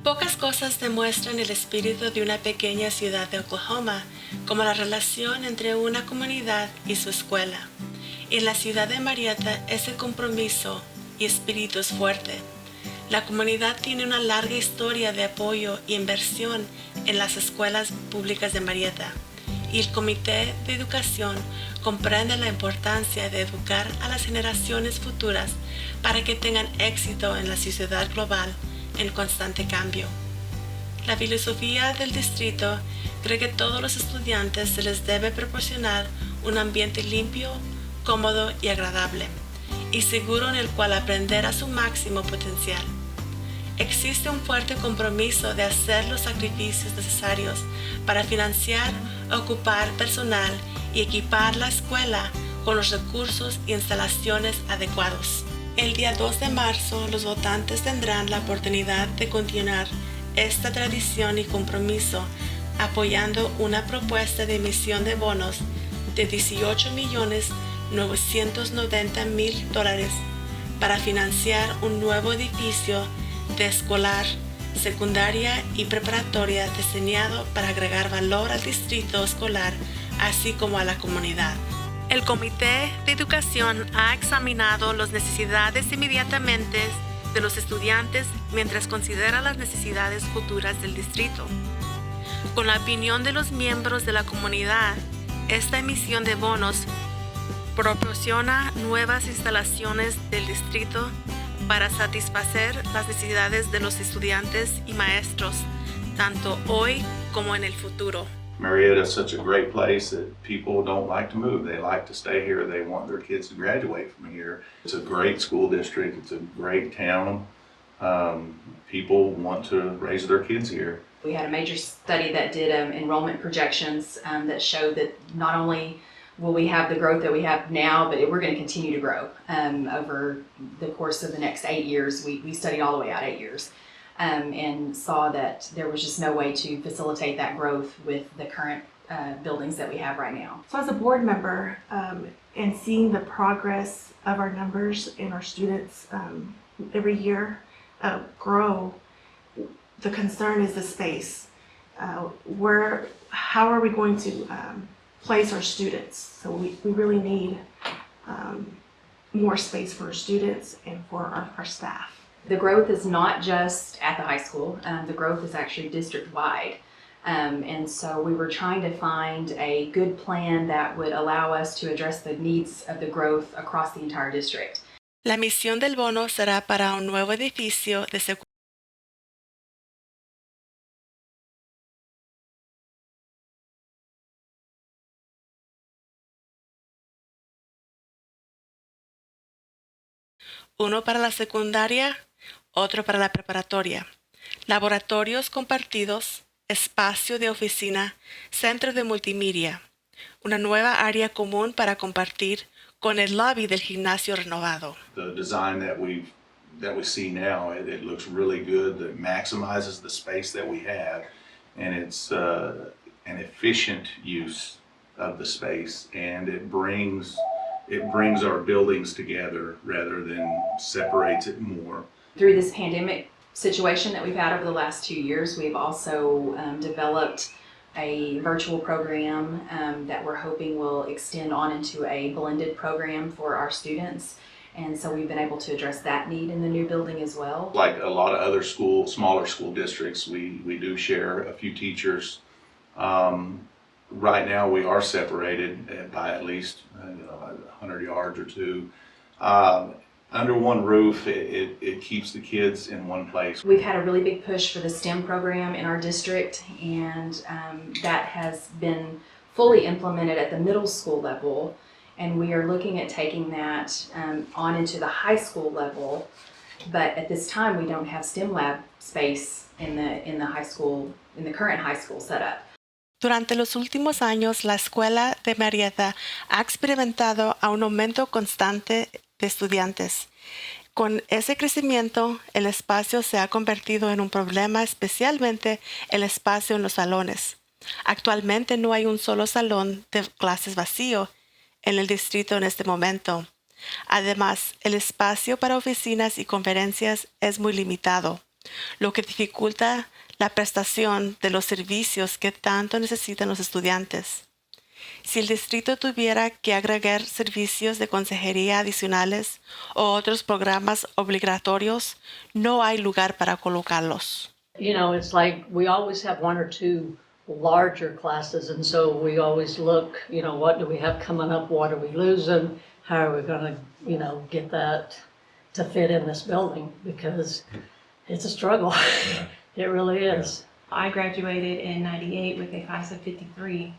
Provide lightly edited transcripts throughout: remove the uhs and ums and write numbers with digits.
Pocas cosas demuestran el espíritu de una pequeña ciudad de Oklahoma como la relación entre una comunidad y su escuela. Y en la ciudad de Marietta ese compromiso y espíritu es fuerte. La comunidad tiene una larga historia de apoyo y inversión en las escuelas públicas de Marietta, y el Comité de Educación comprende la importancia de educar a las generaciones futuras para que tengan éxito en la sociedad global en constante cambio. La filosofía del distrito cree que todos los estudiantes se les debe proporcionar un ambiente limpio, cómodo y agradable, y seguro en el cual aprender a su máximo potencial. Existe un fuerte compromiso de hacer los sacrificios necesarios para financiar, ocupar personal y equipar la escuela con los recursos e instalaciones adecuados. El día 2 de marzo, los votantes tendrán la oportunidad de continuar esta tradición y compromiso apoyando una propuesta de emisión de bonos de $18.990.000 para financiar un nuevo edificio de escolar, secundaria y preparatoria diseñado para agregar valor al distrito escolar, así como a la comunidad. El Comité de Educación ha examinado las necesidades inmediatamente de los estudiantes mientras considera las necesidades futuras del distrito. Con la opinión de los miembros de la comunidad, esta emisión de bonos proporciona nuevas instalaciones del distrito para satisfacer las necesidades de los estudiantes y maestros, tanto hoy como en el futuro. Marietta is such a great place that people don't like to move. They like to stay here. They want their kids to graduate from here. It's a great school district. It's a great town. People want to raise their kids here. We had a major study that did enrollment projections that showed that not only will we have the growth that we have now, but we're going to continue to grow over the course of the next 8 years. We studied all the way out 8 years. And saw that there was just no way to facilitate that growth with the current buildings that we have right now. So as a board member, and seeing the progress of our numbers and our students every year grow, the concern is the space. How are we going to place our students? So we really need more space for our students and for our staff. The growth is not just at the high school. The growth is actually district-wide. And so we were trying to find a good plan that would allow us to address the needs of the growth across the entire district. La emisión del bono será para un nuevo edificio de secundaria. Uno para la secundaria, otro para la preparatoria, laboratorios compartidos, espacio de oficina, centro de multimedia, una nueva área común para compartir con el lobby del gimnasio renovado. The design that we see now, it looks really good. It maximizes the space that we have, and it's an efficient use of the space, and it brings our buildings together rather than separates it more. Through this pandemic situation that we've had over the last 2 years, we've also developed a virtual program that we're hoping will extend on into a blended program for our students. And so we've been able to address that need in the new building as well. Like a lot of other smaller school districts, we do share a few teachers. Right now we are separated by at least 100 yards or two. Under one roof, it keeps the kids in one place. We've had a really big push for the STEM program in our district, and that has been fully implemented at the middle school level, and we are looking at taking that on into the high school level, but at this time we don't have STEM lab space in the high school, in the current high school setup. Durante los últimos años, la escuela de Marietta ha experimentado un aumento constante de estudiantes. Con ese crecimiento, el espacio se ha convertido en un problema, especialmente el espacio en los salones. Actualmente no hay un solo salón de clases vacío en el distrito en este momento. Además, el espacio para oficinas y conferencias es muy limitado. lo que dificulta la prestación de los servicios que tanto necesitan los estudiantes. Si el distrito tuviera que agregar servicios de consejería adicionales o otros programas obligatorios, no hay lugar para colocarlos. You know, it's like we always have one or two larger classes, and so we always look, you know, what do we have coming up? What are we losing? How are we going to, you know, get that to fit in this building? Because it's a struggle. It really is. I graduated in 98 with a class of 53.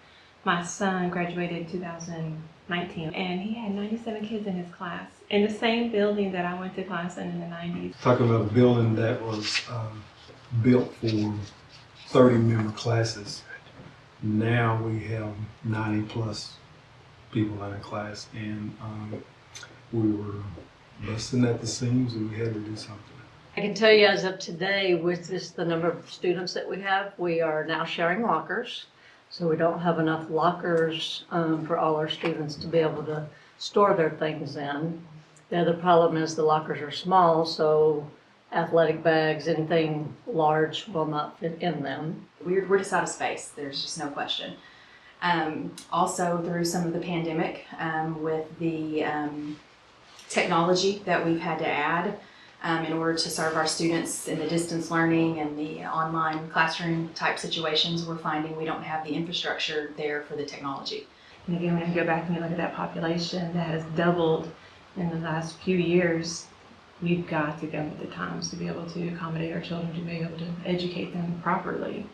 My son graduated in 2019, and he had 97 kids in his class in the same building that I went to class in the 90s. Talking about a building that was built for 30-member classes. Now we have 90 plus people in a class, and we were busting at the seams, and we had to do something. I can tell you as of today, with this, the number of students that we have, we are now sharing lockers. So we don't have enough lockers for all our students to be able to store their things in. The other problem is the lockers are small, so athletic bags, anything large will not fit in them. We're just out of space. There's just no question. Also, through some of the pandemic, with the technology that we've had to add in order to serve our students in the distance learning and the online classroom type situations, we're finding we don't have the infrastructure there for the technology. And again, when you go back and you look at that population that has doubled in the last few years, we've got to go with the times to be able to accommodate our children, to be able to educate them properly.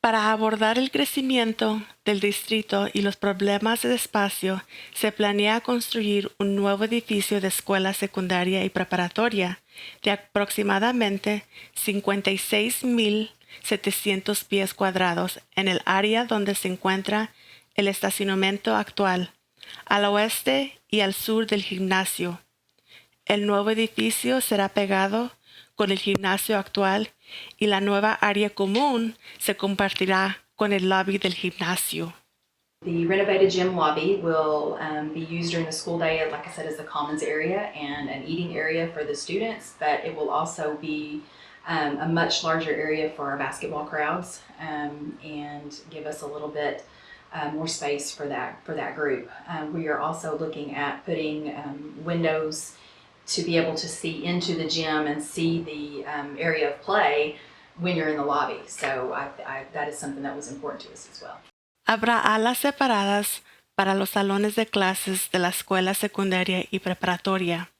Para abordar el crecimiento del distrito y los problemas de espacio, se planea construir un nuevo edificio de escuela secundaria y preparatoria de aproximadamente 56,700 pies cuadrados en el área donde se encuentra el estacionamiento actual, al oeste y al sur del gimnasio. El nuevo edificio será pegado con el gimnasio actual y la nueva área común se compartirá con el lobby del gimnasio. The renovated gym lobby will be used during the school day, like I said, as the commons area and an eating area for the students, but it will also be a much larger area for our basketball crowds and give us a little bit more space for that group. We are also looking at putting windows to be able to see into the gym and see the area of play when you're in the lobby. So that is something that was important to us as well. Habrá alas separadas para los salones de clases de la escuela secundaria y preparatoria,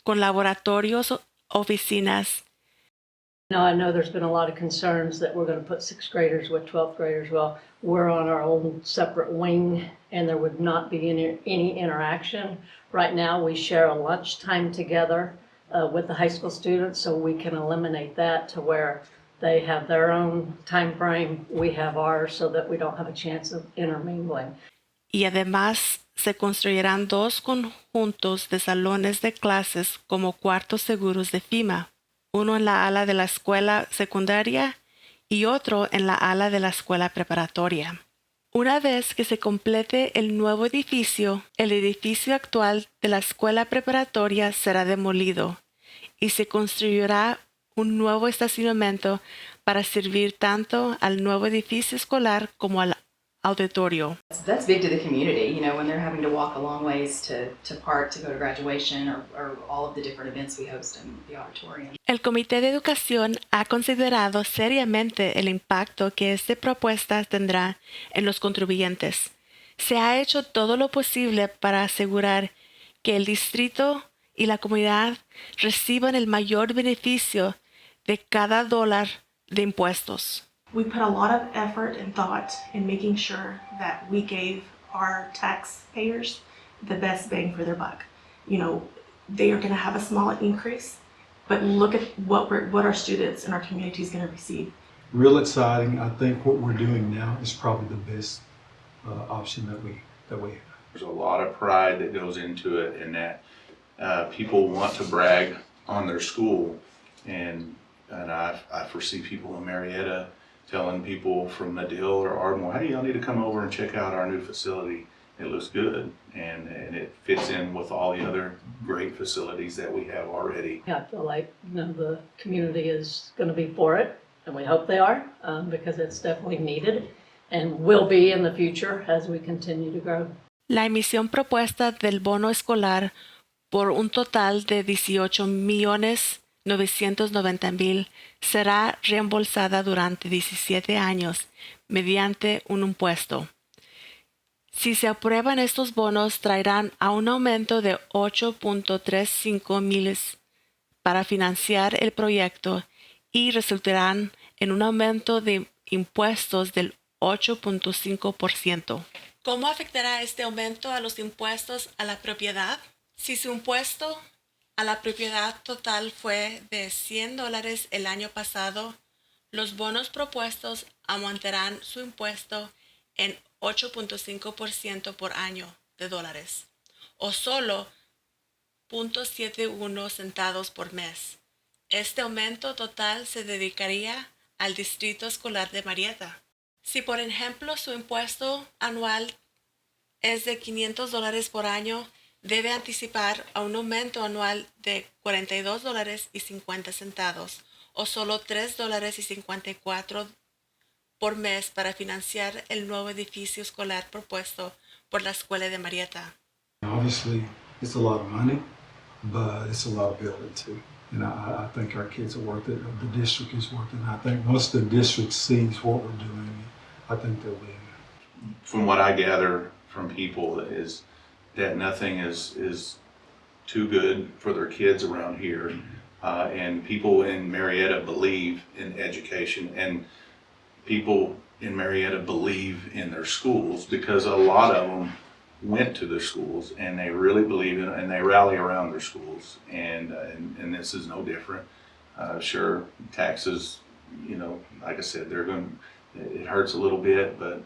con laboratorios, oficinas. Now, I know there's been a lot of concerns that we're going to put 6th graders with 12th graders. Well, we're on our own separate wing, and there would not be any interaction. Right now, we share a lunch time together with the high school students, so we can eliminate that to where they have their own time frame, we have ours, so that we don't have a chance of intermingling. Y además se construirán 2 conjuntos de salones de clases como cuartos seguros de FEMA, uno en la ala de la escuela secundaria y otro en la ala de la escuela preparatoria. Una vez que se complete el nuevo edificio, el edificio actual de la escuela preparatoria será demolido y se construirá un nuevo estacionamiento para servir tanto al nuevo edificio escolar como al auditorio. That's big to the community, you know, when they're having to walk a long ways to park to go to graduation or all of the different events we host in the auditorium. El Comité de Educación ha considerado seriamente el impacto que esta propuesta tendrá en los contribuyentes. Se ha hecho todo lo posible para asegurar que el distrito y la comunidad reciban el mayor beneficio de cada dólar de impuestos. We put a lot of effort and thought in making sure that we gave our taxpayers the best bang for their buck. You know, they are going to have a small increase, but look at what our students and our community is going to receive. Real exciting. I think what we're doing now is probably the best option that we have. There's a lot of pride that goes into it, and that people want to brag on their school, and I foresee people in Marietta telling people from Medill or Ardmore, hey, y'all need to come over and check out our new facility. it looks good, and it fits in with all the other great facilities that we have already. Yeah, I feel like, the community is going to be for it, and we hope they are, because it's definitely needed and will be in the future as we continue to grow. La emisión propuesta del bono escolar por un total de $18,990,000 será reembolsada durante 17 años mediante un impuesto. Si se aprueban estos bonos, traerán a un aumento de 8.35 miles para financiar el proyecto y resultarán en un aumento de impuestos del 8.5%. ¿Cómo afectará este aumento a los impuestos a la propiedad? Si su impuesto a la propiedad total fue de $100 el año pasado, los bonos propuestos aumentarán su impuesto en 8.5% por año de dólares, o solo 0.71 centavos por mes. Este aumento total se dedicaría al distrito escolar de Marietta. Si, por ejemplo, su impuesto anual es de $500 por año, debe anticipar a un aumento anual de $42.50 o solo $3.54 por mes para financiar el nuevo edificio escolar propuesto por la escuela de Marietta. Obviously, it's a lot of money, but it's a lot of building too. And I think our kids are worth it. The district is worth it. And I think once the district sees what we're doing, I think they'll be in it. From what I gather from people is that nothing is too good for their kids around here. And people in Marietta believe in education, and people in Marietta believe in their schools because a lot of them went to their schools and they really believe in it and they rally around their schools, and this is no different. Sure, taxes, like I said, it hurts a little bit, but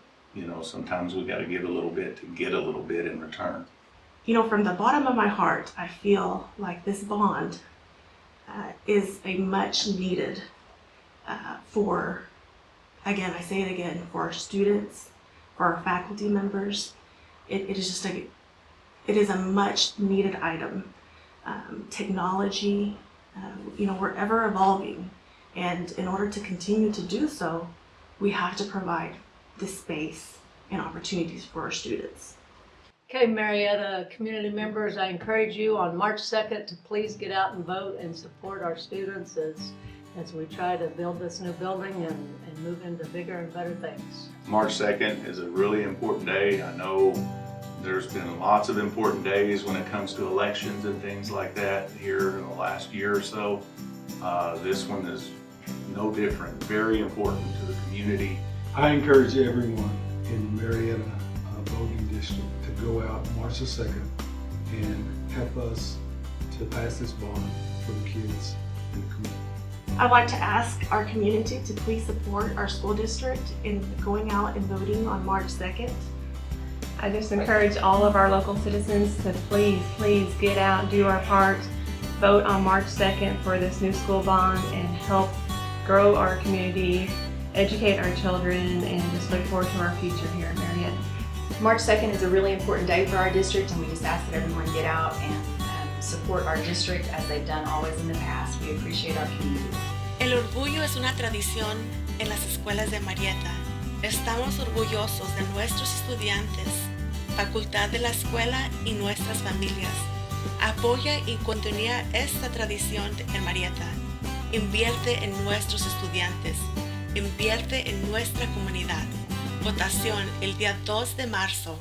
sometimes we got to give a little bit to get a little bit in return. From the bottom of my heart, I feel like this bond is a much needed for, again, I say it again, for our students, for our faculty members. It is a much needed item. Technology, we're ever evolving, and in order to continue to do so, we have to provide the space and opportunities for our students. Okay, Marietta community members, I encourage you on March 2nd to please get out and vote and support our students as we try to build this new building and move into bigger and better things. March 2nd is a really important day. I know there's been lots of important days when it comes to elections and things like that here in the last year or so. This one is no different, very important to the community. I encourage everyone in Marietta voting district to go out March the 2nd and help us to pass this bond for the kids in the community. I'd like to ask our community to please support our school district in going out and voting on March 2nd. I just encourage all of our local citizens to please get out, do our part, vote on March 2nd for this new school bond and help grow our community, educate our children, and just look forward to our future here in Marietta. March 2nd is a really important day for our district, and we just ask that everyone get out and support our district as they've done always in the past. We appreciate our community. El orgullo es una tradición en las escuelas de Marietta. Estamos orgullosos de nuestros estudiantes, facultad de la escuela y nuestras familias. Apoya y continúa esta tradición en Marietta. Invierte en nuestros estudiantes. Invierte en nuestra comunidad. Votación el día 2 de marzo.